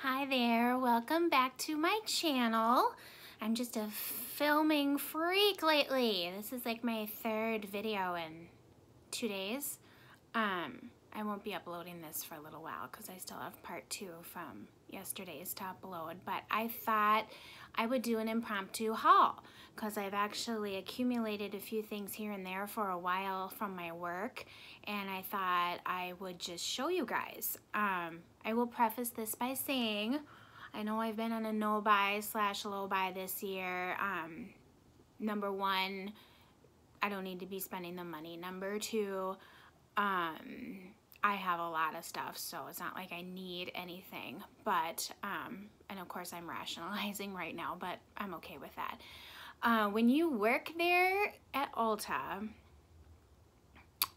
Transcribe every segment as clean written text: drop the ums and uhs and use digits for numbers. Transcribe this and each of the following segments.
Hi there, welcome back to my channel. I'm just a filming freak lately. This is like my third video in 2 days. I won't be uploading this for a little while because I still have part 2 from yesterday's to upload, but I thought I would do an impromptu haul because I've actually accumulated a few things here and there for a while from my work, and I thought I would just show you guys. I will preface this by saying I know I've been on a no buy / low buy this year. Number one, I don't need to be spending the money. Number two, I have a lot of stuff, so it's not like I need anything, but and of course I'm rationalizing right now, but I'm okay with that. When you work there at Ulta,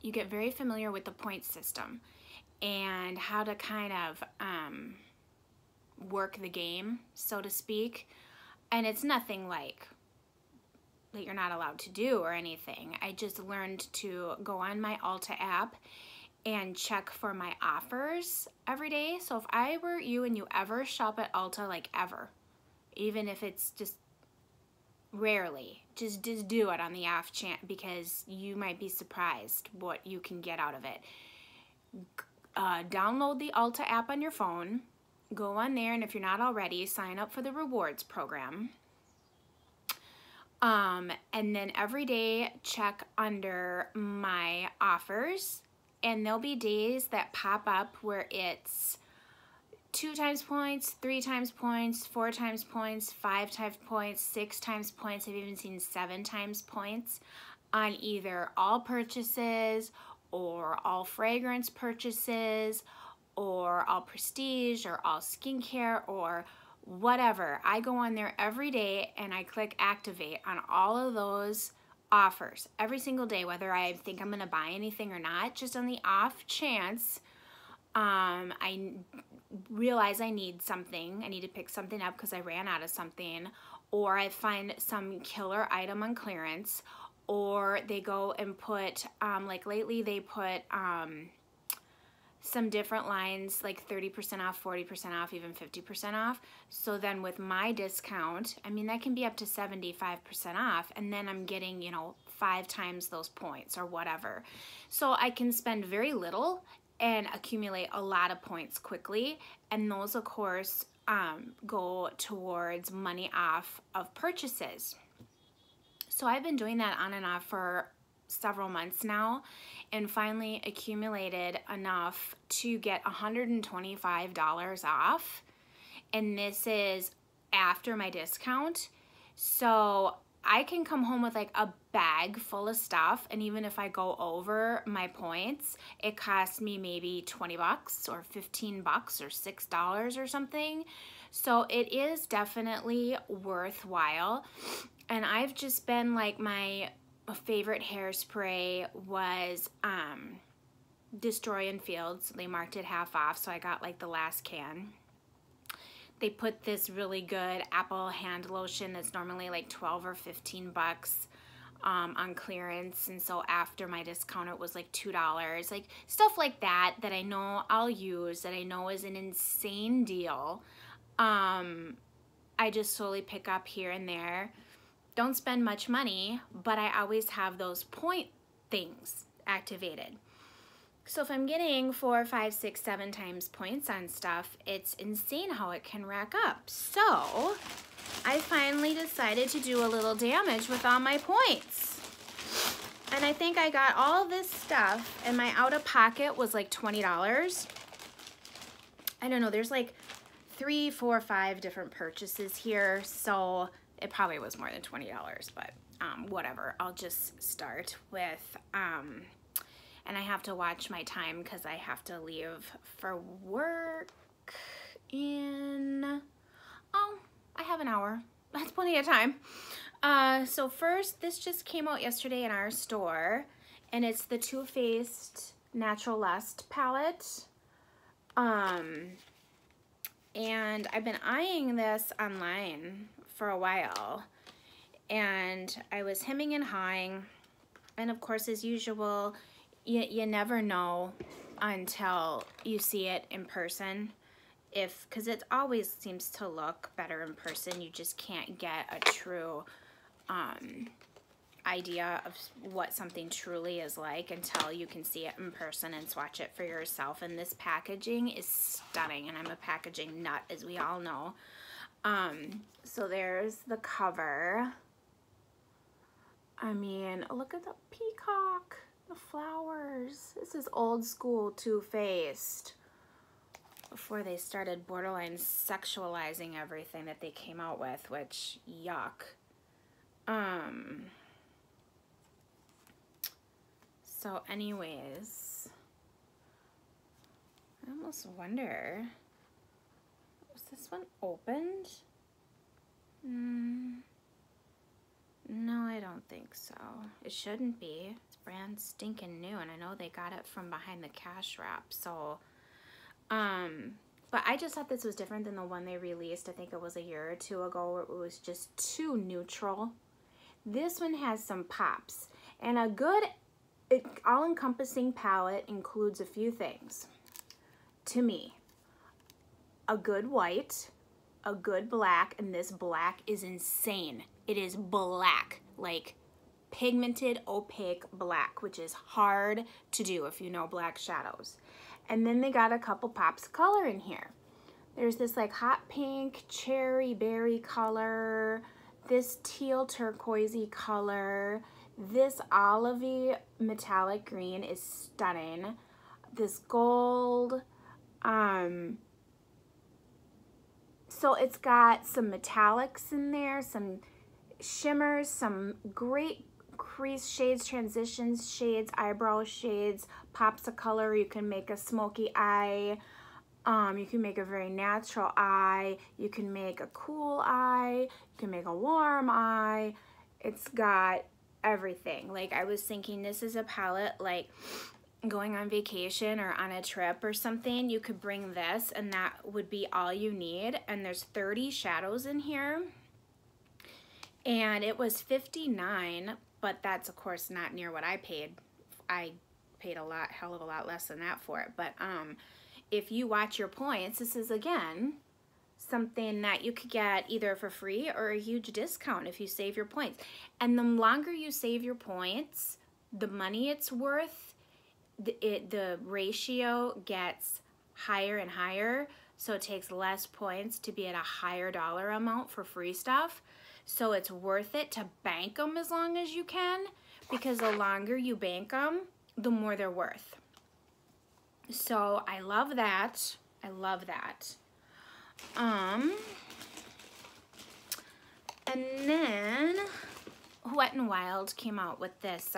you get very familiar with the point system and how to kind of work the game, so to speak. And it's nothing like that you're not allowed to do or anything. I just learned to go on my Ulta app and check for my offers every day. So if I were you and you ever shop at Ulta, like ever, even if it's just rarely, just do it on the off chance, because you might be surprised what you can get out of it. Download the Ulta app on your phone, go on there, and if you're not already, sign up for the rewards program. And then every day check under my offers, and there'll be days that pop up where it's 2 times points, 3 times points, 4 times points, 5 times points, 6 times points. I've even seen 7 times points on either all purchases or all fragrance purchases or all prestige or all skincare or whatever. I go on there every day and I click activate on all of those offers every single day, whether I think I'm gonna buy anything or not. Just on the off chance I realize I need something, I need to pick something up because I ran out of something, or I find some killer item on clearance, or they go and put like lately they put some different lines like 30% off, 40% off, even 50% off. So then with my discount, I mean, that can be up to 75% off, and then I'm getting, you know, 5 times those points or whatever. So I can spend very little and accumulate a lot of points quickly, and those of course go towards money off of purchases. So I've been doing that on and off for several months now, and finally accumulated enough to get $125 off, and this is after my discount. So I can come home with like a bag full of stuff, and even if I go over my points, it costs me maybe 20 bucks or 15 bucks or $6 or something. So it is definitely worthwhile. And I've just been like, my favorite hairspray was Destroy and Fields. They marked it half off, so I got like the last can. They put this really good apple hand lotion that's normally like 12 or 15 bucks on clearance, and so after my discount it was like $2. Like stuff like that that I know I'll use, that I know is an insane deal. I just slowly pick up here and there. Don't spend much money, but I always have those point things activated. So if I'm getting 4, 5, 6, 7 times points on stuff, it's insane how it can rack up. So I finally decided to do a little damage with all my points. And I think I got all this stuff, and my out of pocket was like $20. I don't know, there's like 3, 4, 5 different purchases here, so it probably was more than $20, but whatever. I'll just start with, and I have to watch my time because I have to leave for work in, oh, I have an hour. That's plenty of time. So first, this just came out yesterday in our store, and it's the Too Faced Natural Lust palette. And I've been eyeing this online for a while, and I was hemming and hawing, and of course, as usual, you never know until you see it in person. because it always seems to look better in person. You just can't get a true idea of what something truly is like until you can see it in person and swatch it for yourself. And this packaging is stunning, and I'm a packaging nut, as we all know. So there's the cover. I mean, look at the peacock, the flowers. This is old school Too Faced, before they started borderline sexualizing everything that they came out with, which, yuck. So anyways, I almost wonder, was this one opened? No, I don't think so. It shouldn't be. It's brand stinking new, and I know they got it from behind the cash wrap, so, but I just thought this was different than the one they released, I think it was a year or two ago, where it was just too neutral. This one has some pops, and a good all-encompassing palette includes a few things. To me, a good white, a good black, and this black is insane. It is black, like pigmented, opaque black, which is hard to do if you know black shadows. And then they got a couple pops of color in here. There's this like hot pink, cherry berry color, this teal turquoisey color, this olivey metallic green is stunning. This gold, so it's got some metallics in there, some shimmers, some great crease shades, transitions shades, eyebrow shades, pops of color. You can make a smoky eye, you can make a very natural eye, you can make a cool eye, you can make a warm eye. It's got everything. Like, I was thinking this is a palette, like going on vacation or on a trip or something, you could bring this and that would be all you need. And there's 30 shadows in here, and it was $59, but that's of course not near what I paid. I paid a hell of a lot less than that for it. But if you watch your points, this is again something that you could get either for free or a huge discount if you save your points. And the longer you save your points, the money it's worth, the ratio gets higher and higher, so it takes less points to be at a higher dollar amount for free stuff. So it's worth it to bank them as long as you can, because the longer you bank them, the more they're worth. So I love that. I love that. And then Wet n Wild came out with this,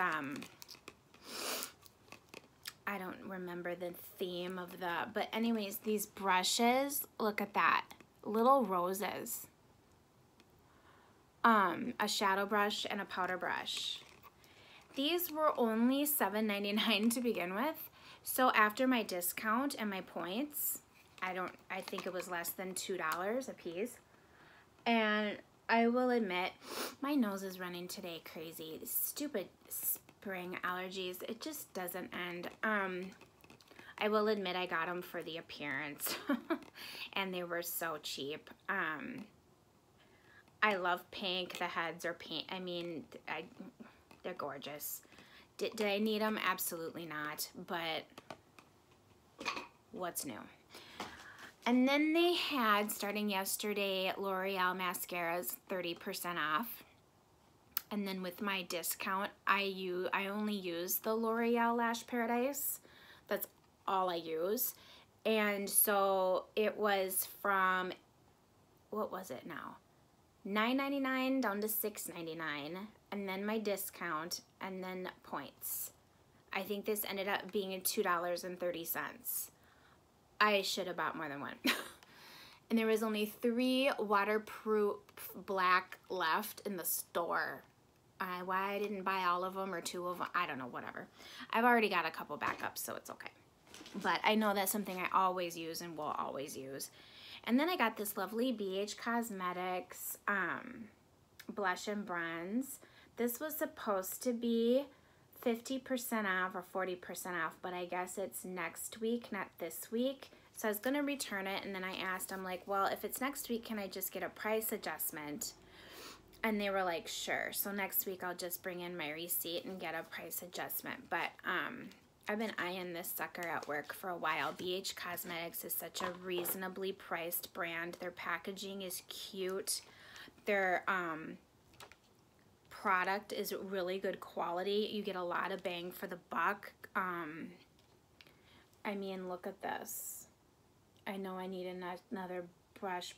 I don't remember the theme of but anyways, these brushes, look at that, little roses. A shadow brush and a powder brush. These were only $7.99 to begin with. So after my discount and my points, I think it was less than $2 a piece. And I will admit, my nose is running today crazy. Stupid spring allergies. It just doesn't end. I will admit I got them for the appearance. And they were so cheap. I love pink. The heads are pink. I mean, they're gorgeous. Did I need them? Absolutely not. But what's new? And then they had, starting yesterday, L'Oreal mascaras 30% off. And then with my discount, I only use the L'Oreal Lash Paradise. That's all I use. And so it was from, what was it now? $9.99 down to $6.99, and then my discount, and then points. I think this ended up being $2.30. I should have bought more than one. And there was only 3 waterproof black left in the store. Why I didn't buy all of them or 2 of them, I don't know, whatever. I've already got a couple backups, so it's okay. But I know that's something I always use and will always use. And then I got this lovely BH Cosmetics blush and bronze. This was supposed to be 50% off or 40% off, but I guess it's next week, not this week. So I was gonna return it, and then I asked, I'm like, well, if it's next week, can I just get a price adjustment? And they were like, sure. So next week I'll just bring in my receipt and get a price adjustment. But I've been eyeing this sucker at work for a while. BH Cosmetics is such a reasonably priced brand. Their packaging is cute. Their product is really good quality. You get a lot of bang for the buck. I mean, look at this. I know I need another blush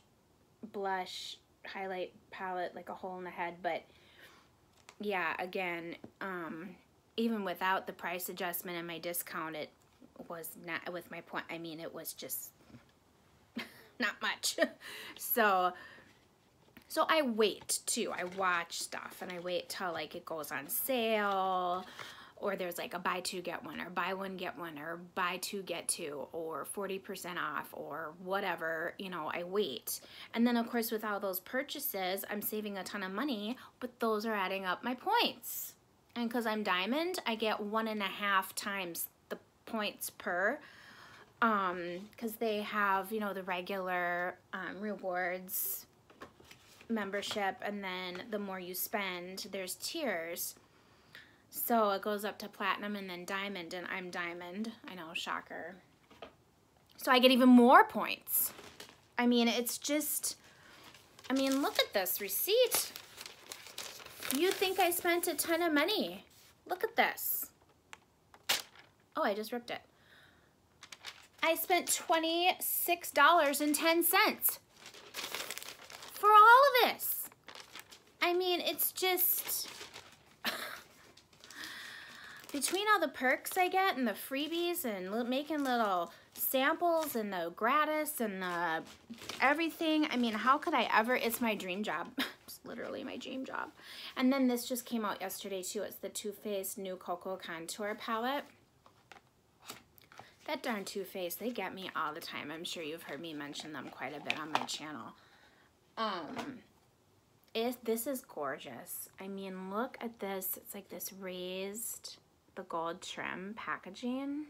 highlight palette, like a hole in the head, but yeah, again, even without the price adjustment and my discount, it was not, with my point, I mean, it was just not much. So I wait too. I watch stuff and I wait till like it goes on sale, or there's like a buy two get one, or buy one get one, or buy two get two, or 40% off, or whatever, you know. I wait. And then of course with all those purchases, I'm saving a ton of money, but those are adding up my points. And because I'm diamond, I get 1.5 times the points per, because they have, you know, the regular rewards membership, and then the more you spend, there's tiers. So it goes up to platinum and then diamond, and I'm diamond. I know, shocker. So I get even more points. I mean, it's just, I mean, look at this receipt. You think I spent a ton of money. Look at this. Oh, I just ripped it. I spent $26.10 for all of this. I mean, it's just, between all the perks I get and the freebies and making little samples and the gratis and the everything, I mean, how could I ever? It's my dream job. It's literally my dream job. And then this just came out yesterday too. It's the Too Faced New Cocoa Contour Palette. That darn Too Faced, they get me all the time. I'm sure you've heard me mention them quite a bit on my channel. This is gorgeous. I mean, look at this. It's like this raised, the gold trim packaging,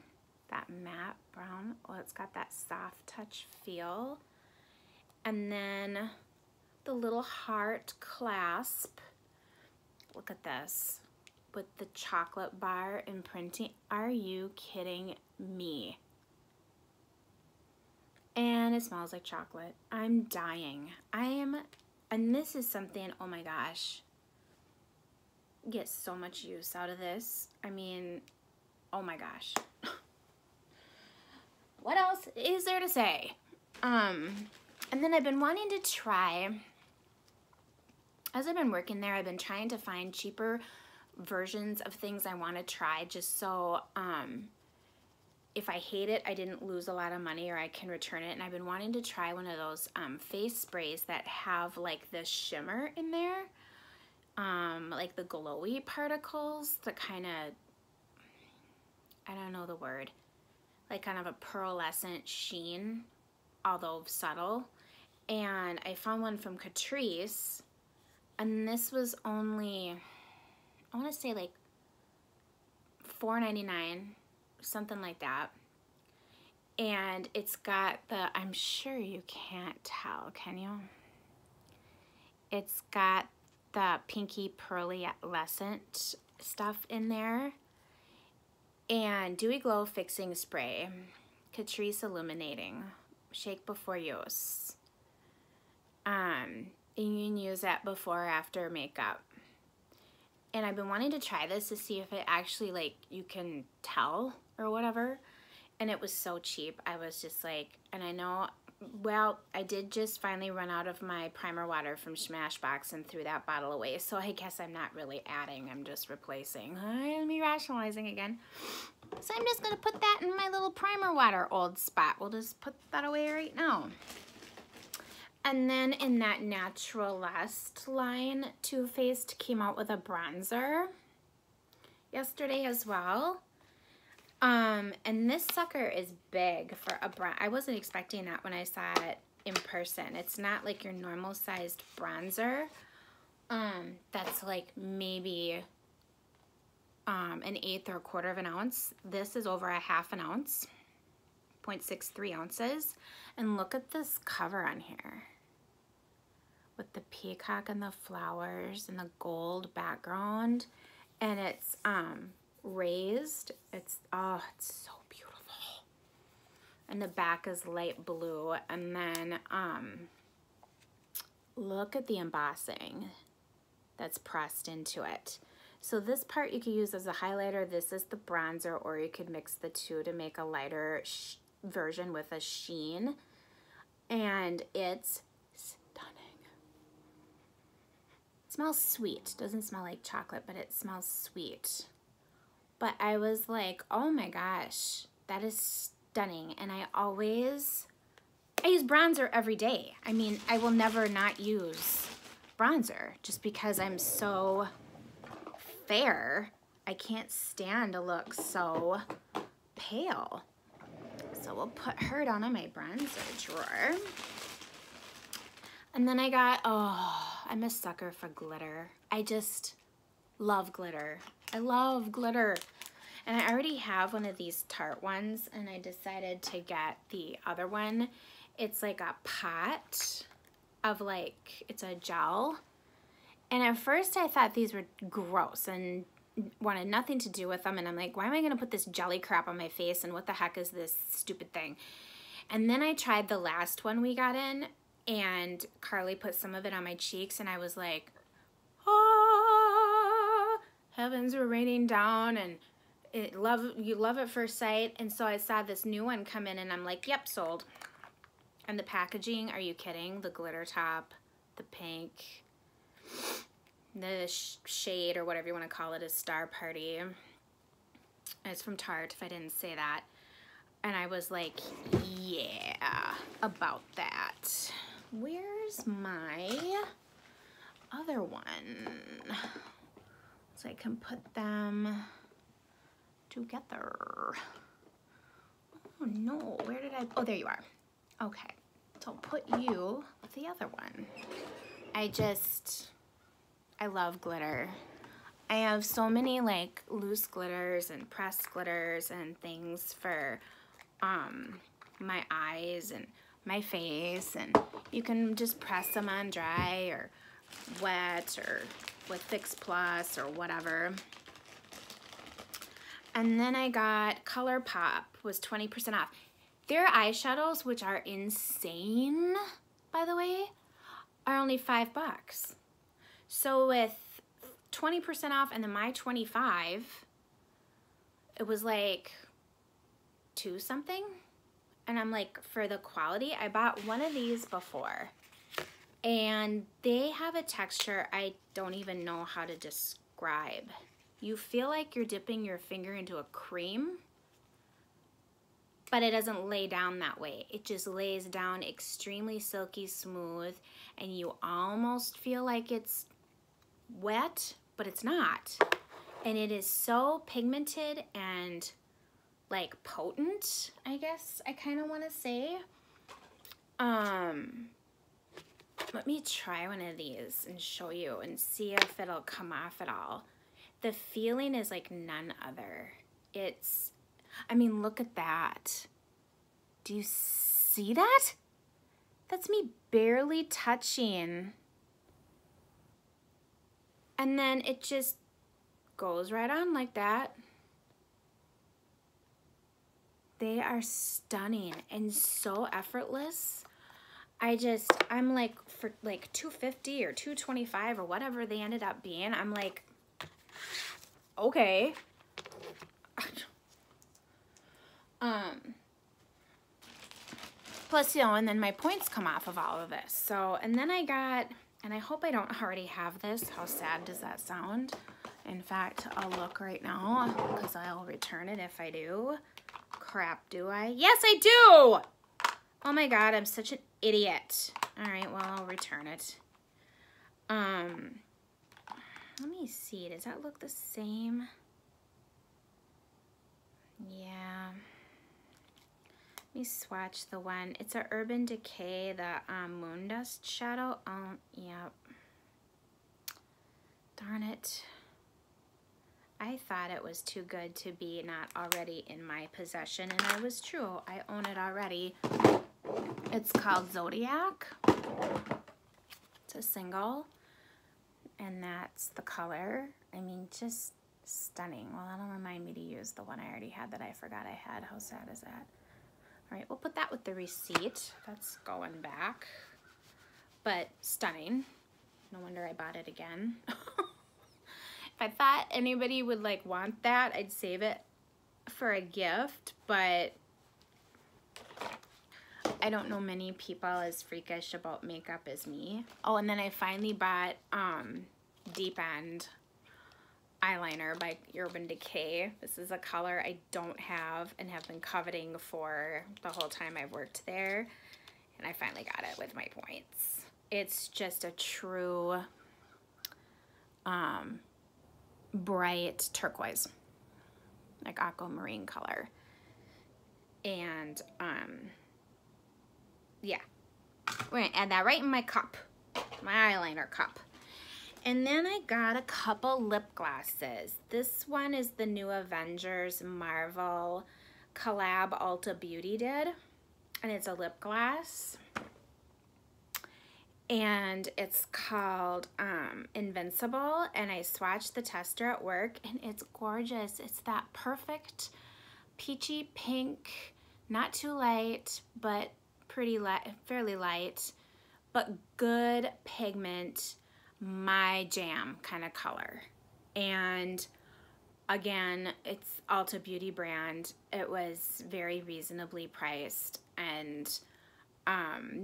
that matte brown. Oh, it's got that soft touch feel. And then the little heart clasp. Look at this with the chocolate bar imprinting. Are you kidding me? And it smells like chocolate. I'm dying. And this is something, oh my gosh, get so much use out of this. I mean, oh my gosh. What else is there to say? And then I've been wanting to try, as I've been working there, I've been trying to find cheaper versions of things I want to try, just so if I hate it, I didn't lose a lot of money, or I can return it. And I've been wanting to try one of those face sprays that have like the shimmer in there, like the glowy particles, the kind of, I don't know the word, like kind of a pearlescent sheen, although subtle. And I found one from Catrice, and this was only, I want to say like $4.99, something like that. And it's got the, I'm sure you can't tell, can you? It's got the pinky pearlescent stuff in there. And Dewy Glow Fixing Spray, Catrice Illuminating, shake before use. And you can use that before or after makeup. And I've been wanting to try this to see if it actually, like, you can tell or whatever. And it was so cheap. I was just like, and I know, well, I did just finally run out of my primer water from Smashbox and threw that bottle away. So I guess I'm not really adding, I'm just replacing. I'm rationalizing again. So I'm just gonna put that in my little primer water old spot. We'll just put that away right now. And then in that Natural Lust line, Too Faced came out with a bronzer yesterday as well. And this sucker is big for a bronzer. I wasn't expecting that when I saw it in person. It's not like your normal sized bronzer. That's like maybe an 1/8 or 1/4 of an ounce. This is over a 1/2 ounce 0.63 ounces. And look at this cover on here with the peacock and the flowers and the gold background. And it's raised. It's so beautiful. And the back is light blue. And then look at the embossing that's pressed into it. So this part you could use as a highlighter. This is the bronzer, or you could mix the two to make a lighter version with a sheen. And it's stunning. It smells sweet. Doesn't smell like chocolate, but it smells sweet. But I was like, oh my gosh, that is stunning. And I use bronzer every day. I mean, I will never not use bronzer just because I'm so fair. I can't stand to look so pale. So we'll put her down in my bronzer drawer. And then I got, I'm a sucker for glitter. I just love glitter. I love glitter. And I already have one of these Tarte ones, and I decided to get the other one. It's like a pot of it's a gel. And at first I thought these were gross and wanted nothing to do with them. And I'm like, why am I gonna put this jelly crap on my face? And what the heck is this stupid thing? And then I tried the last one we got in, and Carly put some of it on my cheeks, and I was like, ah, heavens were raining down, and you love at first sight. And so I saw this new one come in, and I'm like, yep, sold. And the packaging, are you kidding? The glitter top, the pink, the shade, or whatever you want to call it, is Star Party. And it's from Tarte, if I didn't say that. And I was like, yeah, about that. Where's my other one? So I can put them together. Oh no, where did I, oh, there you are. Okay, so I'll put you with the other one. I love glitter. I have so many loose glitters and pressed glitters and things for my eyes and my face, and you can just press them on dry or wet or with Fix Plus or whatever. And then I got ColourPop, was 20% off. Their eyeshadows, which are insane, by the way, are only $5. So with 20% off and then my 25, it was like $2 something. And I'm like, for the quality, I bought one of these before, and they have a texture I don't even know how to describe. You feel like you're dipping your finger into a cream, but it doesn't lay down that way. It just lays down extremely silky smooth, and you almost feel like it's wet, but it's not. And it is so pigmented and potent, I guess I kind of want to say. Let me try one of these and show you and see if it'll come off at all. The feeling is like none other. I mean, look at that. Do you see that? That's me barely touching. And then it just goes right on like that. They are stunning and so effortless. I'm like, for like $2.50 or $2.25 or whatever they ended up being, I'm like, okay. Plus, and then my points come off of all of this. So, and then I got, and I hope I don't already have this. How sad does that sound? In fact, I'll look right now because I'll return it if I do. Crap, do I? Yes, I do! Oh my God, I'm such an idiot. All right, well, I'll return it. Let me see, does that look the same? Yeah. Let me swatch the one. It's a Urban Decay, the Moon Dust Shadow. Yep. Darn it. I thought it was too good to be not already in my possession, and I was true. I own it already. It's called Zodiac. It's a single, and that's the color. I mean, just stunning. Well, that'll remind me to use the one I already had that I forgot I had. How sad is that? All right, we'll put that with the receipt. That's going back. But stunning. No wonder I bought it again. If I thought anybody would like want that, I'd save it for a gift, but I don't know many people as freakish about makeup as me. Oh, and then I finally bought Deep End eyeliner by Urban Decay. This is a color I don't have and have been coveting for the whole time I've worked there, and I finally got it with my points. It's just a true bright turquoise, like aquamarine color. And yeah, we're gonna add that right in my cup, my eyeliner cup. And then I got a couple lip glosses. This one is the new Avengers Marvel collab Ulta Beauty did, and it's a lip gloss. And it's called Invincible, and I swatched the tester at work, and it's gorgeous. It's that perfect peachy pink, not too light, but pretty light, fairly light, but good pigment, my jam kind of color. And again, it's Ulta Beauty brand. It was very reasonably priced, and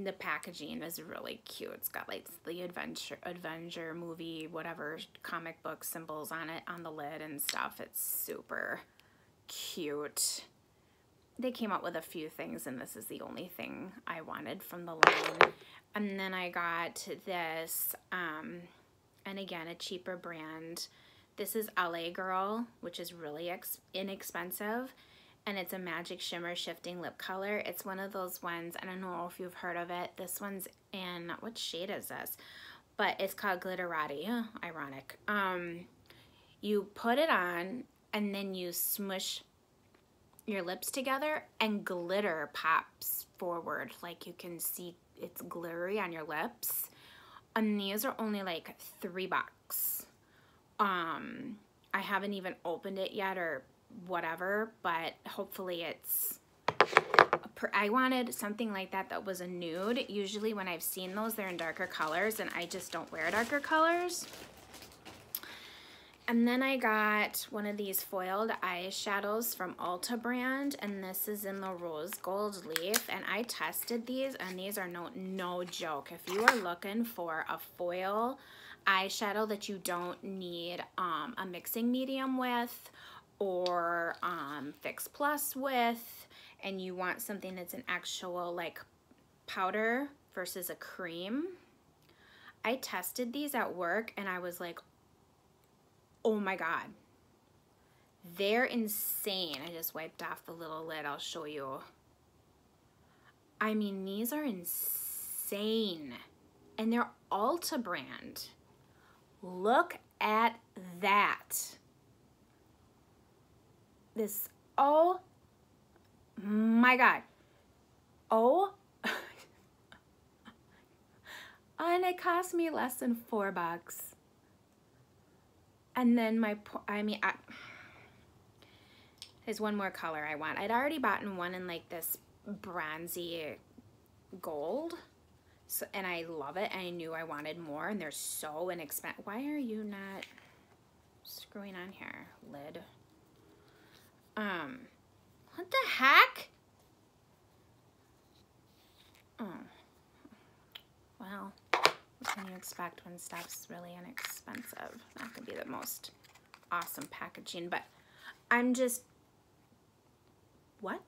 the packaging is really cute. It's got like the adventure movie, whatever, comic book symbols on it, on the lid and stuff. It's super cute. They came out with a few things, and this is the only thing I wanted from the line. And then I got this, and again, a cheaper brand. This is LA Girl, which is really inexpensive. And it's a Magic Shimmer Shifting Lip Color. It's one of those ones, I don't know if you've heard of it. This one's in, what shade is this? But it's called Glitterati. Ironic. You put it on, and then you smush your lips together, and glitter pops forward. Like you can see it's glittery on your lips. And these are only like $3. I haven't even opened it yet or whatever, but hopefully it's, I wanted something like that that was a nude. Usually when I've seen those, they're in darker colors, and I just don't wear darker colors. And then I got one of these foiled eyeshadows from Ulta brand, and this is in the rose gold leaf, and I tested these, and these are no joke. If you are looking for a foil eyeshadow that you don't need a mixing medium with, or Fix Plus with, and you want something that's an actual like powder versus a cream. I tested these at work, and I was like, oh my God, they're insane. I just wiped off the little lid. I'll show you. I mean, these are insane, and they're Ulta brand. Look at that. This, oh my God. Oh, and it cost me less than $4. And then there's one more color I want. I'd already bought one in like this bronzy gold, so, and I love it, and I knew I wanted more, and they're so inexpensive. Why are you not screwing on here, lid? What the heck? Oh, well, what can you expect when stuff's really inexpensive? Not gonna be the most awesome packaging, but I'm just, what?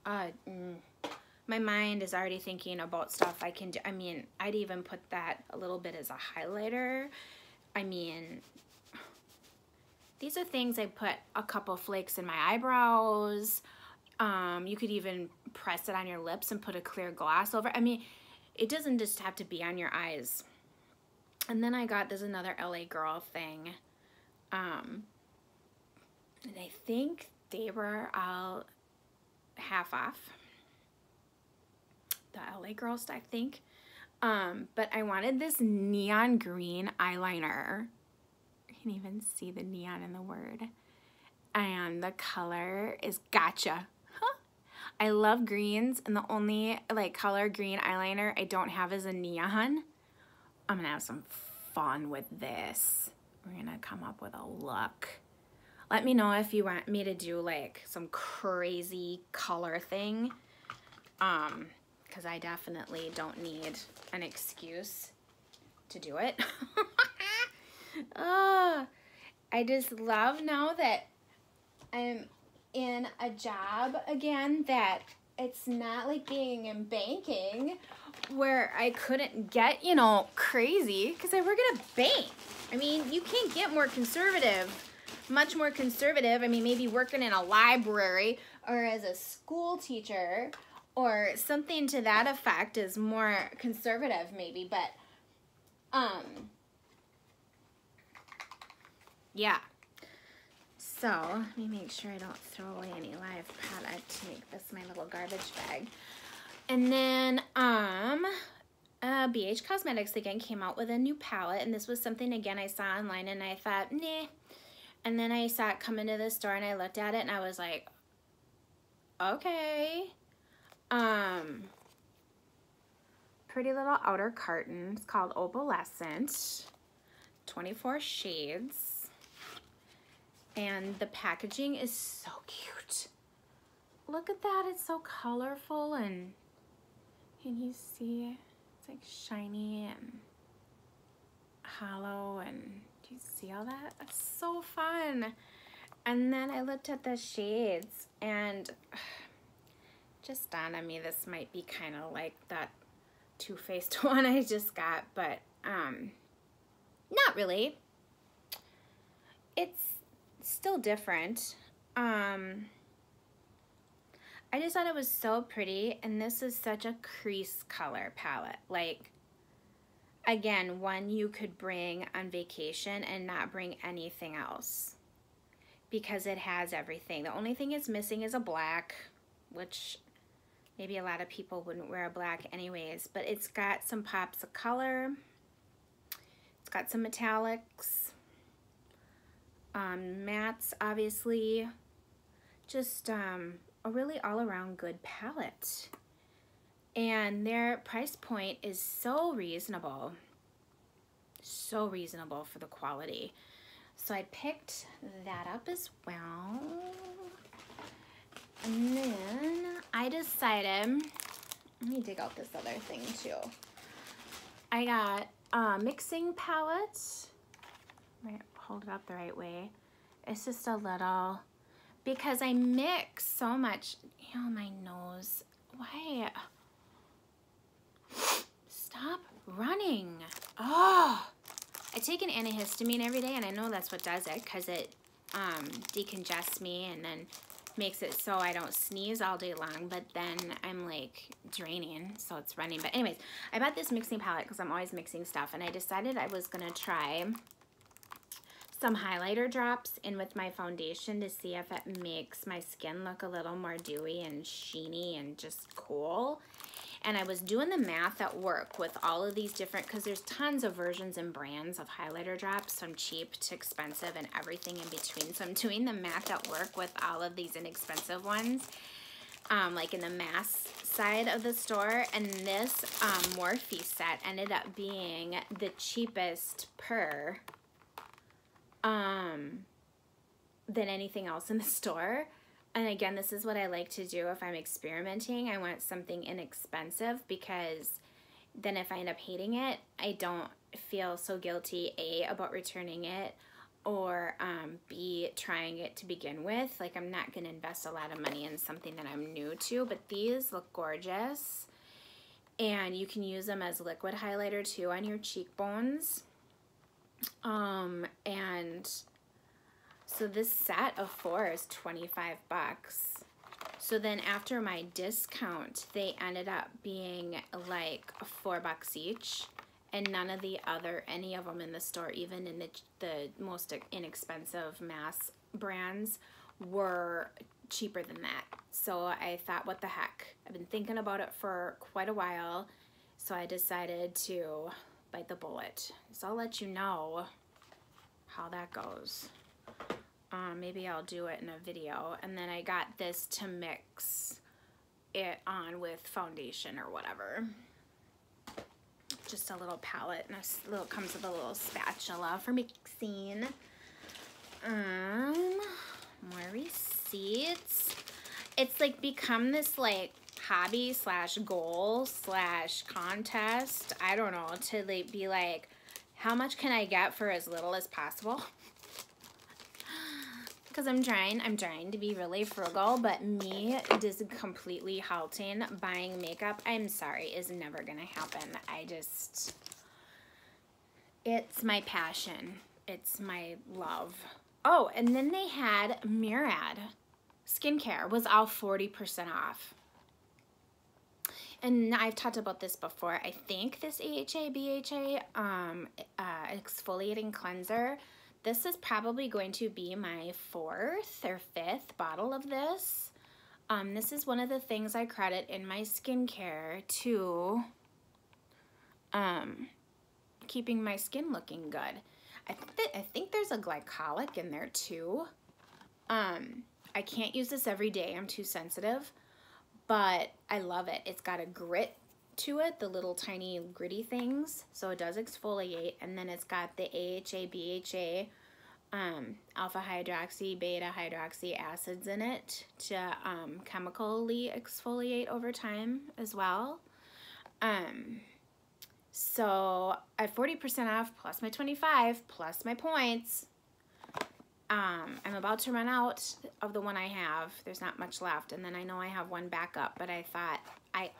My mind is already thinking about stuff I can do. I mean, I'd even put that a little bit as a highlighter. I mean, these are things I put a couple flakes in my eyebrows. You could even press it on your lips and put a clear gloss over. I mean, it doesn't just have to be on your eyes. And then I got, there's another LA Girl thing. And I think they were all half off. The LA Girls, I think. But I wanted this neon green eyeliner. You can even see the neon in the word. And the color is Gotcha. Huh? I love greens, and the only like color green eyeliner I don't have is a neon. I'm gonna have some fun with this. We're gonna come up with a look. Let me know if you want me to do like some crazy color thing. Because I definitely don't need an excuse to do it. Oh, I just love now that I'm in a job again that it's not like being in banking where I couldn't get, you know, crazy because I work at a bank. I mean, you can't get more conservative, much more conservative. I mean, maybe working in a library or as a school teacher or something to that effect is more conservative maybe, but yeah. So let me make sure I don't throw away any live product to make this my little garbage bag. And then BH Cosmetics again came out with a new palette, and this was something again I saw online and I thought, nah. And then I saw it come into the store and I looked at it and I was like, okay. Pretty little outer carton. It's called Opalescent. 24 shades. And the packaging is so cute. Look at that. It's so colorful, and can you see? It's like shiny and hollow, and do you see all that? That's so fun. And then I looked at the shades and just dawned on me this might be kind of like that Too Faced one I just got, but not really. It's still different. I just thought it was so pretty, and this is such a crease color palette. Like, again, one you could bring on vacation and not bring anything else because it has everything. The only thing it's missing is a black, which maybe a lot of people wouldn't wear a black anyways, but it's got some pops of color. It's got some metallics, mattes, obviously. Just a really all-around good palette. And their price point is so reasonable for the quality. So I picked that up as well. And then I decided, let me dig out this other thing too. I got a mixing palette. Right, hold it up the right way. It's just a little, because I mix so much. Ew, my nose. Why? Stop running. Oh, I take an antihistamine every day, and I know that's what does it, because it decongests me and then makes it so I don't sneeze all day long, but then I'm like draining, so it's running. But anyways, I bought this mixing palette because I'm always mixing stuff, and I decided I was gonna try some highlighter drops in with my foundation to see if it makes my skin look a little more dewy and sheeny and just cool. And I was doing the math at work with all of these different, because there's tons of versions and brands of highlighter drops, from cheap to expensive and everything in between. So I'm doing the math at work with all of these inexpensive ones, like in the mass side of the store. And this Morphe set ended up being the cheapest per than anything else in the store. And again, this is what I like to do if I'm experimenting. I want something inexpensive, because then if I end up hating it, I don't feel so guilty, A, about returning it, or B, trying it to begin with. Like, I'm not going to invest a lot of money in something that I'm new to, but these look gorgeous. And you can use them as liquid highlighter too on your cheekbones. And so this set of 4 is 25 bucks. So then after my discount, they ended up being like $4 each, and none of the other, any of them in the store, even in the most inexpensive mass brands were cheaper than that. So I thought, what the heck? I've been thinking about it for quite a while, so I decided to bite the bullet. So I'll let you know how that goes. Maybe I'll do it in a video. And then I got this to mix it on with foundation or whatever. Just a little palette, and comes with a little spatula for mixing. More receipts. It's like become this like hobby slash goal slash contest. I don't know, to like be like, how much can I get for as little as possible? Because I'm trying to be really frugal, but me just completely halting buying makeup, I'm sorry, is never gonna happen. It's my passion. It's my love. Oh, and then they had Murad skincare was all 40% off. And I've talked about this before. I think this AHA, BHA exfoliating cleanser, this is probably going to be my 4th or 5th bottle of this. This is one of the things I credit in my skincare to keeping my skin looking good. I think there's a glycolic in there too. I can't use this every day. I'm too sensitive, but I love it. It's got a grit to it, the little tiny gritty things, so it does exfoliate. And then it's got the AHA, BHA, alpha hydroxy, beta hydroxy acids in it to chemically exfoliate over time as well. So at 40% off plus my 25 plus my points, I'm about to run out of the one I have. There's not much left, and then I know I have one backup, but I thought I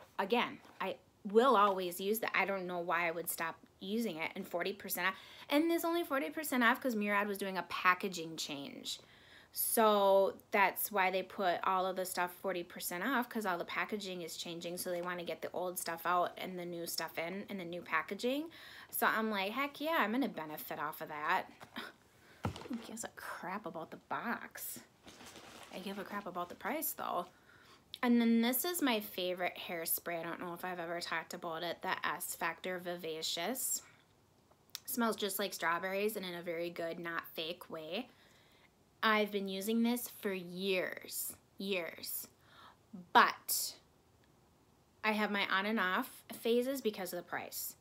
will always use that. I don't know why I would stop using it. And 40% off, and there's only 40% off because Murad was doing a packaging change. So that's why they put all of the stuff 40% off, because all the packaging is changing, so they want to get the old stuff out and the new stuff in the new packaging. So I'm like, heck yeah, I'm gonna benefit off of that. Who gives a crap about the box? I give a crap about the price though. And then this is my favorite hairspray. I don't know if I've ever talked about it. The S Factor Vivacious. Smells just like strawberries and in a very good, not fake way. I've been using this for years, but I have my on and off phases because of the price.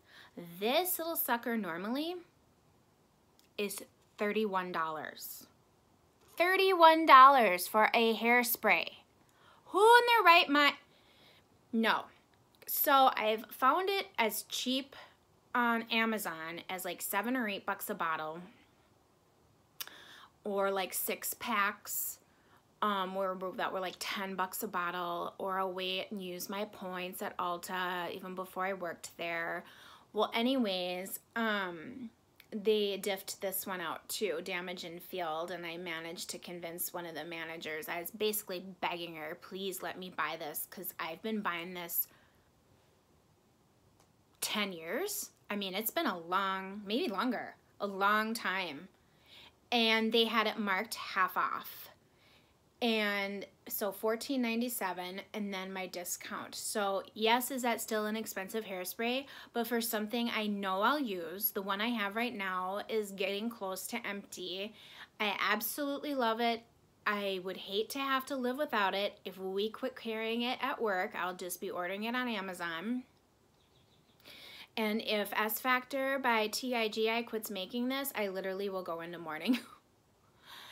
This little sucker normally is $31. $31 for a hairspray. Who in their right mind? No. So I've found it as cheap on Amazon as like $7 or $8 a bottle, or like 6 packs that were like $10 a bottle, or I'll wait and use my points at Ulta even before I worked there. Well, anyways, they diffed this one out too, Damage and Field, and I managed to convince one of the managers. I was basically begging her, please let me buy this, because I've been buying this 10 years. I mean, it's been a long, maybe longer, a long time. And they had it marked half off. And so $14.97, and then my discount. So yes, is that still an expensive hairspray? But for something I know I'll use, the one I have right now is getting close to empty. I absolutely love it. I would hate to have to live without it. If we quit carrying it at work, I'll just be ordering it on Amazon. And if S Factor by TIGI quits making this, I literally will go into mourning.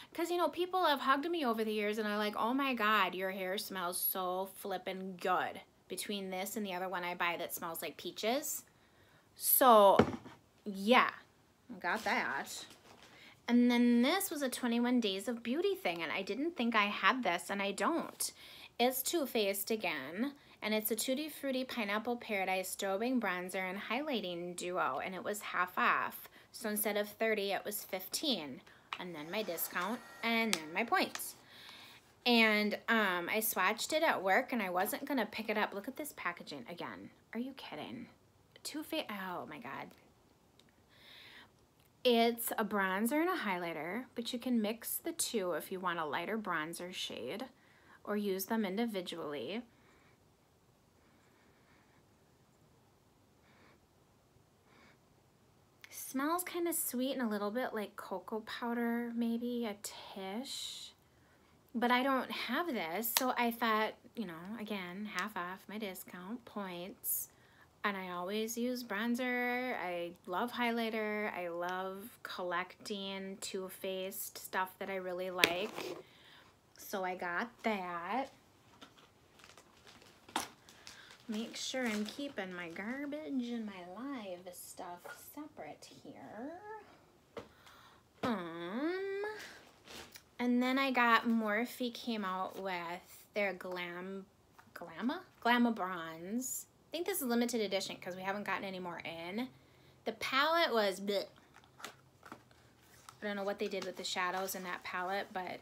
Because, you know, people have hugged me over the years and are like, oh my God, your hair smells so flippin' good. Between this and the other one I buy that smells like peaches. So, yeah, I got that. And then this was a 21 Days of Beauty thing, and I didn't think I had this, and I don't. It's Too Faced again, and it's a Tutti Frutti Pineapple Paradise Strobing Bronzer and Highlighting Duo, and it was half off. So instead of 30, it was 15. And then my discount, and then my points. And I swatched it at work, and I wasn't going to pick it up. Look at this packaging again. Are you kidding? Too Faced. Oh, my God. It's a bronzer and a highlighter, but you can mix the two if you want a lighter bronzer shade or use them individually. Smells kind of sweet and a little bit like cocoa powder, maybe a tish. But I don't have this, so I thought, you know, again, half off my discount points. And I always use bronzer. I love highlighter. I love collecting Too Faced stuff that I really like. So I got that. Make sure I'm keeping my garbage and my live stuff separate here. And then I got Morphe came out with their Glamma Bronze. I think this is limited edition because we haven't gotten any more in. The palette was bleh. I don't know what they did with the shadows in that palette, but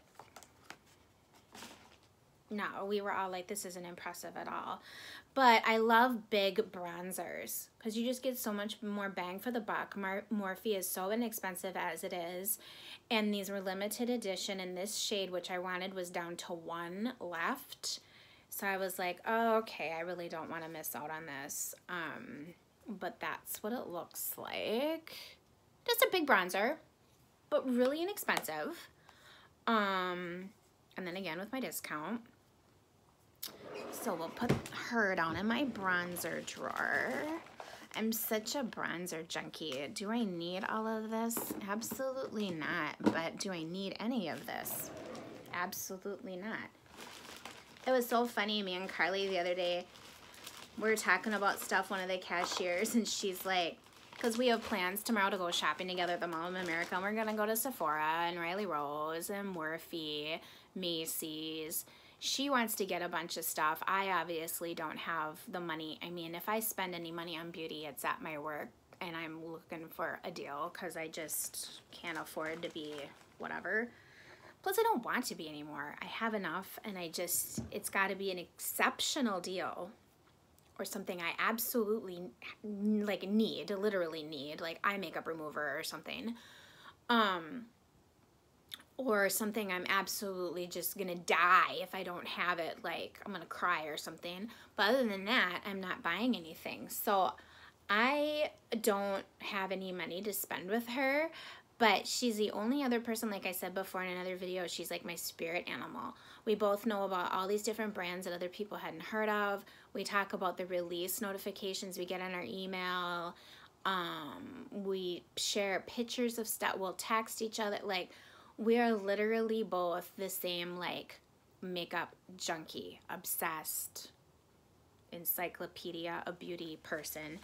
no, we were all like, this isn't impressive at all. But I love big bronzers because you just get so much more bang for the buck. Morphe is so inexpensive as it is. And these were limited edition, and this shade, which I wanted, was down to one left. So I was like, oh, okay, I really don't want to miss out on this. But that's what it looks like. Just a big bronzer, but really inexpensive. And then again with my discount. So we'll put her down in my bronzer drawer. I'm such a bronzer junkie. Do I need all of this? Absolutely not. But do I need any of this? Absolutely not. It was so funny, me and Carly the other day, we were talking about stuff, one of the cashiers, and she's like, because we have plans tomorrow to go shopping together at the Mall of America, and we're going to go to Sephora and Riley Rose and Morphe, Macy's. She wants to get a bunch of stuff. I obviously don't have the money. I mean, if I spend any money on beauty, it's at my work, and I'm looking for a deal because I just can't afford to be whatever. Plus, I don't want to be anymore. I have enough, and it's got to be an exceptional deal or something I absolutely, like, literally need, like eye makeup remover or something. Or something I'm absolutely just going to die if I don't have it, like I'm going to cry or something. But other than that, I'm not buying anything. So I don't have any money to spend with her. But she's the only other person, like I said before in another video, she's like my spirit animal. We both know about all these different brands that other people hadn't heard of. We talk about the release notifications we get on our email. We share pictures of stuff. We'll text each other. Like, we are literally both the same, like, makeup junkie, obsessed, encyclopedia, a beauty person.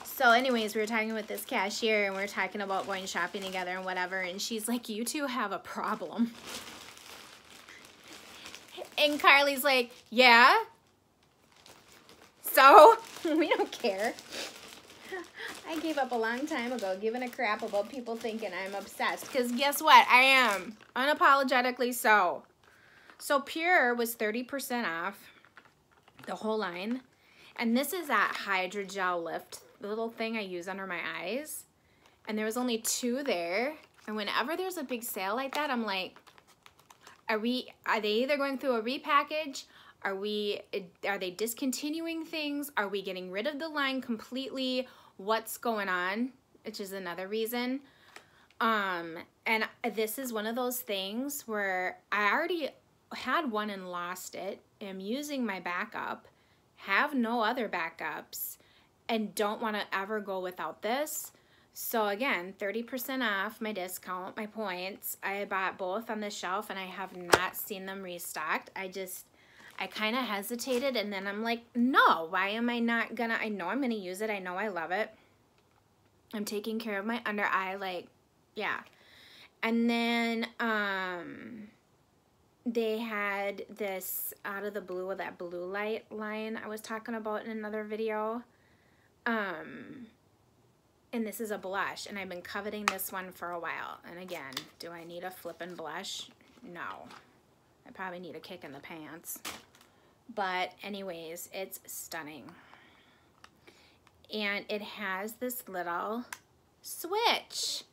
So anyways, we were talking with this cashier, and we were talking about going shopping together and whatever, and she's like, you two have a problem. And Carly's like, yeah? So, we don't care. I gave up a long time ago giving a crap about people thinking I'm obsessed, because guess what? I am. Unapologetically so. So Pure was 30% off the whole line. And this is that Hydrogel Lift little thing I use under my eyes. And there was only 2 there. And whenever there's a big sale like that, I'm like, are they either going through a repackage? Are they discontinuing things? Are we getting rid of the line completely? What's going on? Which is another reason. And this is one of those things where I already had one and lost it. Am using my backup. Have no other backups. And don't want to ever go without this. So again, 30% off my discount, my points. I bought both on the shelf and I have not seen them restocked. I kind of hesitated, and then I'm like, no, why am I not gonna? I know I'm gonna use it. I know I love it. I'm taking care of my under eye, like, yeah. And then they had this out of the blue with that blue light line I was talking about in another video. And this is a blush, and I've been coveting this one for a while. And again, do I need a flippin' blush? No. I probably need a kick in the pants. But anyways, it's stunning. And it has this little switch.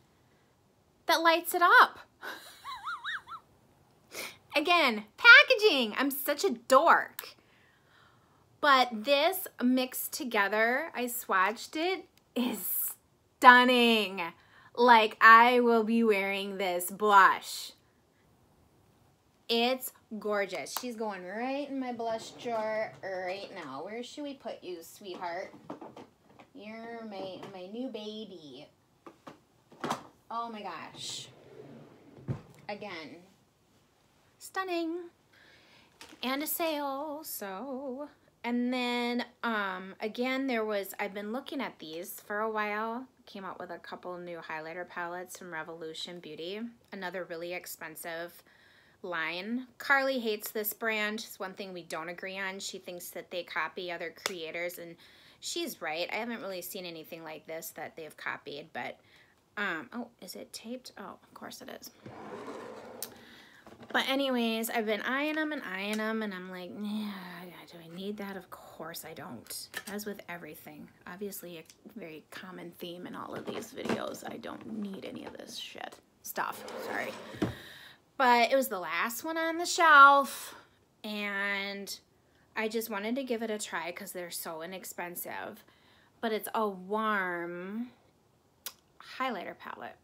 that lights it up. Again, packaging. I'm such a dork. But this mixed together, I swatched it, is stunning. Like, I will be wearing this blush. It's gorgeous. She's going right in my blush drawer right now. Where should we put you, sweetheart? You're my new baby. Oh my gosh. Again, stunning. And a sale, so. And then, again, I've been looking at these for a while. Came out with a couple new highlighter palettes from Revolution Beauty. Another really expensive line. Carly hates this brand. It's one thing we don't agree on. She thinks that they copy other creators, and she's right. I haven't really seen anything like this that they've copied, but, oh, is it taped? Oh, of course it is. But anyways, I've been eyeing them, and I'm like, yeah, do I need that? Of course I don't. As with everything. Obviously a very common theme in all of these videos. I don't need any of this stuff, sorry. But it was the last one on the shelf, and I just wanted to give it a try because they're so inexpensive. But it's a warm highlighter palette.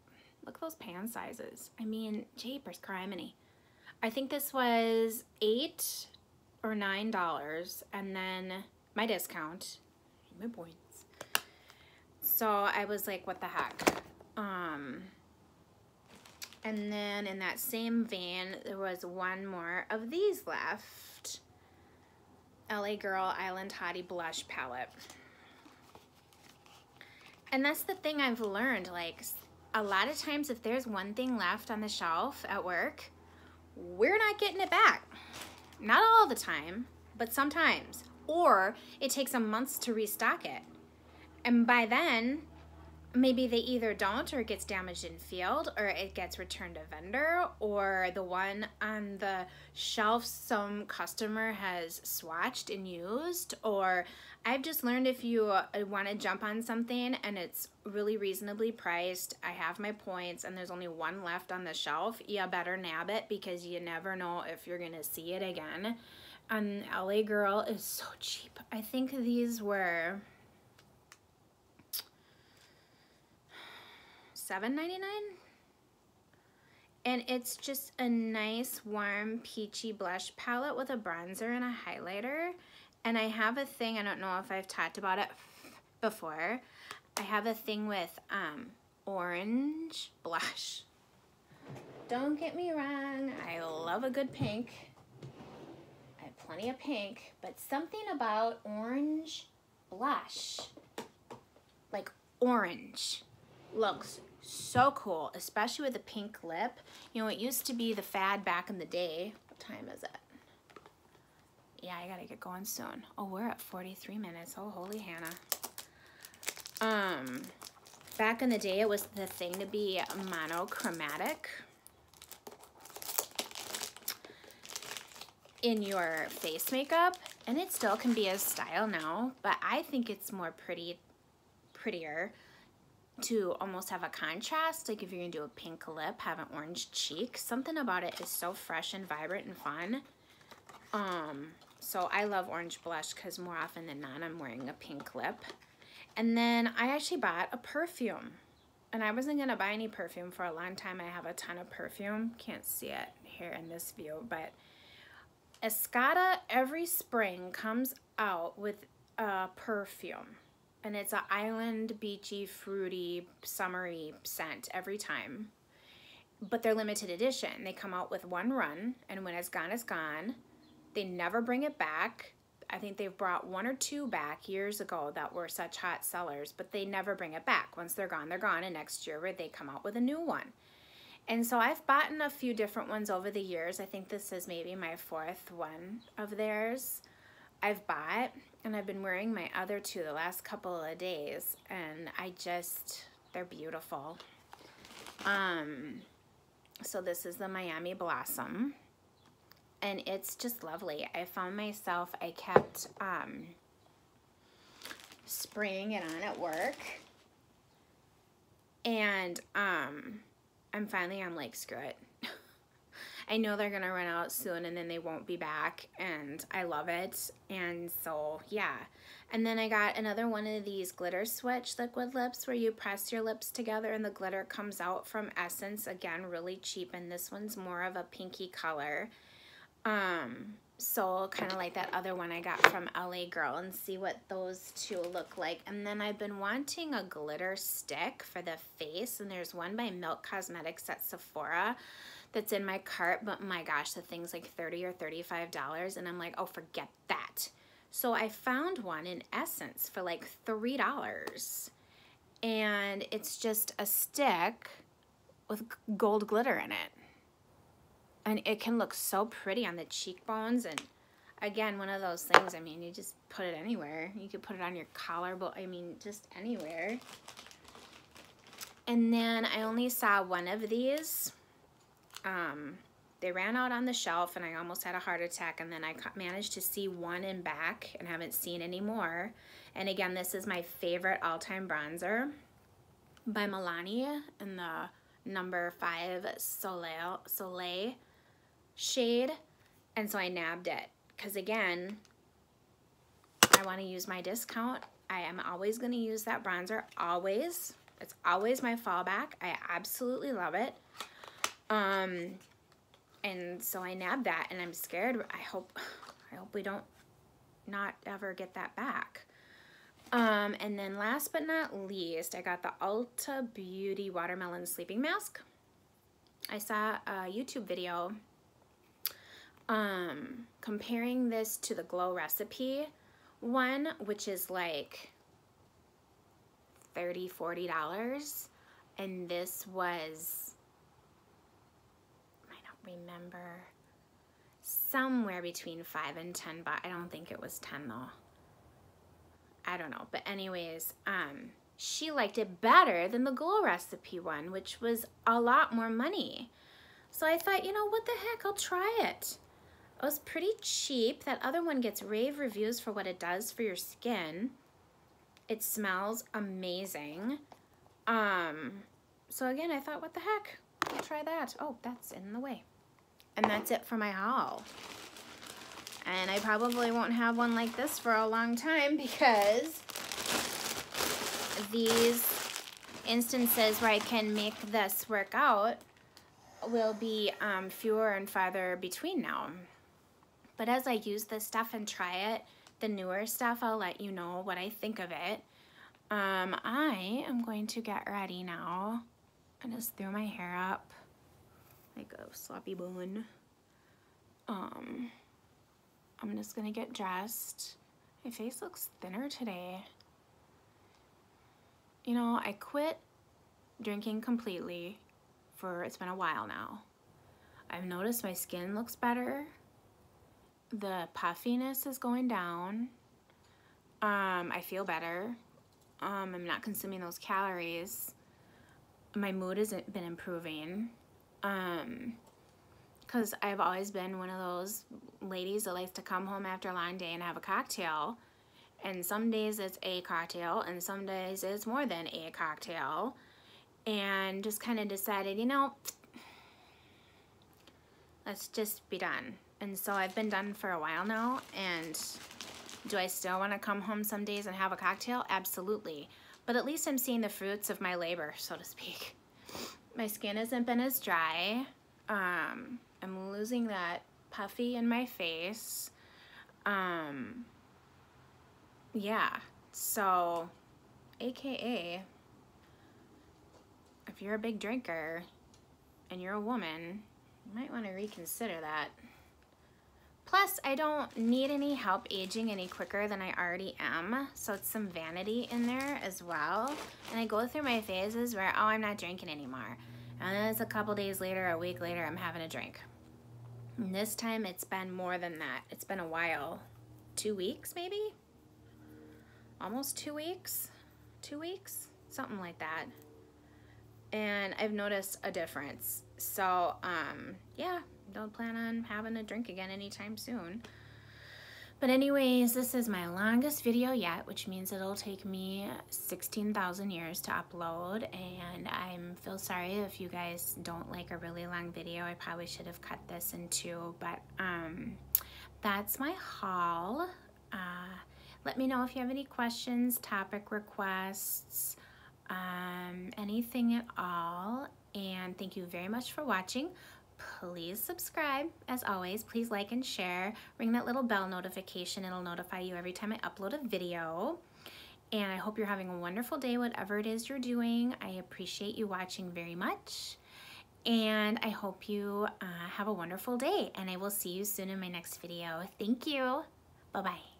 Look at those pan sizes. I mean, jeepers criminy. I think this was $8 or $9, and then my discount, my points. So I was like, what the heck? And then in that same vein, there was one more of these left. LA Girl Island Hottie Blush Palette. And that's the thing I've learned, like, a lot of times if there's one thing left on the shelf at work, we're not getting it back. Not all the time, but sometimes. Or it takes them months to restock it. And by then, maybe they either don't, or it gets damaged in field, or it gets returned to vendor, or the one on the shelf some customer has swatched and used. Or I've just learned if you want to jump on something and it's really reasonably priced, I have my points, and there's only one left on the shelf, you better nab it because you never know if you're gonna see it again. And LA Girl is so cheap. I think these were $7.99, and it's just a nice warm peachy blush palette with a bronzer and a highlighter. And I have a thing, I don't know if I've talked about it before, I have a thing with orange blush. Don't get me wrong, I love a good pink. I have plenty of pink, but something about orange blush, like orange, looks so cool, especially with a pink lip. You know, it used to be the fad back in the day. What time is it? Yeah, I gotta get going soon. Oh, we're at 43 minutes. Oh, holy Hannah. Back in the day, it was the thing to be monochromatic in your face makeup, and it still can be a style now, but I think it's more prettier to almost have a contrast. Like if you're gonna do a pink lip, have an orange cheek. Something about it is so fresh and vibrant and fun. So I love orange blush because more often than not, I'm wearing a pink lip. And then I actually bought a perfume. And I wasn't gonna buy any perfume for a long time. I have a ton of perfume. Can't see it here in this view, but Escada every spring comes out with a perfume. And it's an island, beachy, fruity, summery scent every time. But they're limited edition. They come out with one run, and when it's gone, it's gone. They never bring it back. I think they've brought one or two back years ago that were such hot sellers, but they never bring it back. Once they're gone, and next year they come out with a new one. And so I've bought a few different ones over the years. I think this is maybe my fourth one of theirs I've bought, and I've been wearing my other two the last couple of days, and they're beautiful. So this is the Miami Blossom, and it's just lovely. I found myself, I kept spraying it on at work, and I'm like, screw it. I know they're gonna run out soon and then they won't be back, and I love it. And so yeah. And then I got another one of these glitter switch liquid lips where you press your lips together and the glitter comes out from Essence. Again, really cheap, and this one's more of a pinky color. So kind of like that other one I got from LA Girl, and see what those two look like. And then I've been wanting a glitter stick for the face, and there's one by Milk Cosmetics at Sephora that's in my cart, but my gosh, the thing's like $30 or $35, and I'm like, oh, forget that. So I found one in Essence for like $3, and it's just a stick with gold glitter in it. And it can look so pretty on the cheekbones. And again, one of those things, I mean, you just put it anywhere. You could put it on your collarbone, I mean, just anywhere. And then I only saw one of these. They ran out on the shelf and I almost had a heart attack, and then I managed to see one in back and haven't seen any more. And again, this is my favorite all-time bronzer by Milani in the number 5 Soleil shade. And so I nabbed it because, again, I want to use my discount. I am always going to use that bronzer, always. It's always my fallback. I absolutely love it. And so I nabbed that, and I'm scared. I hope we don't not ever get that back. And then last but not least, I got the Ulta Beauty Watermelon Sleeping Mask. I saw a YouTube video comparing this to the Glow Recipe one, which is like $30, $40, and this was, I don't remember, somewhere between $5 and $10. I don't think it was 10 though. I don't know, but anyways, she liked it better than the Glow Recipe one, which was a lot more money. So I thought, you know, what the heck, I'll try it. It was pretty cheap. That other one gets rave reviews for what it does for your skin. It smells amazing. So again, I thought, what the heck, I'll try that. Oh, that's in the way. And that's it for my haul. And I probably won't have one like this for a long time because these instances where I can make this work out will be fewer and farther between now. But as I use this stuff and try it, the newer stuff, I'll let you know what I think of it. I am going to get ready now. I just threw my hair up like a sloppy bun. I'm just gonna get dressed. My face looks thinner today. You know, I quit drinking completely it's been a while now. I've noticed my skin looks better. The puffiness is going down. I feel better. I'm not consuming those calories. My mood has been improving. Because I've always been one of those ladies that likes to come home after a long day and have a cocktail. And some days it's a cocktail, and some days it's more than a cocktail. And just kind of decided, you know, let's just be done. And so I've been done for a while now. And do I still want to come home some days and have a cocktail? Absolutely. But at least I'm seeing the fruits of my labor, so to speak. My skin hasn't been as dry. I'm losing that puffy in my face. Yeah, so AKA, if you're a big drinker and you're a woman, you might want to reconsider that. Plus, I don't need any help aging any quicker than I already am, so it's some vanity in there as well. And I go through my phases where, oh, I'm not drinking anymore. And then it's a couple days later, a week later, I'm having a drink. And this time it's been more than that. It's been a while. 2 weeks maybe? Almost 2 weeks? 2 weeks? Something like that. And I've noticed a difference. So, yeah, don't plan on having a drink again anytime soon. But anyways, this is my longest video yet, which means it'll take me 16,000 years to upload, and I feel sorry if you guys don't like a really long video. I probably should have cut this in two, but that's my haul. Let me know if you have any questions, topic requests, anything at all, and thank you very much for watching. Please subscribe. As always, please like and share. Ring that little bell notification. It'll notify you every time I upload a video. And I hope you're having a wonderful day, whatever it is you're doing. I appreciate you watching very much. And I hope you have a wonderful day. And I will see you soon in my next video. Thank you. Bye-bye.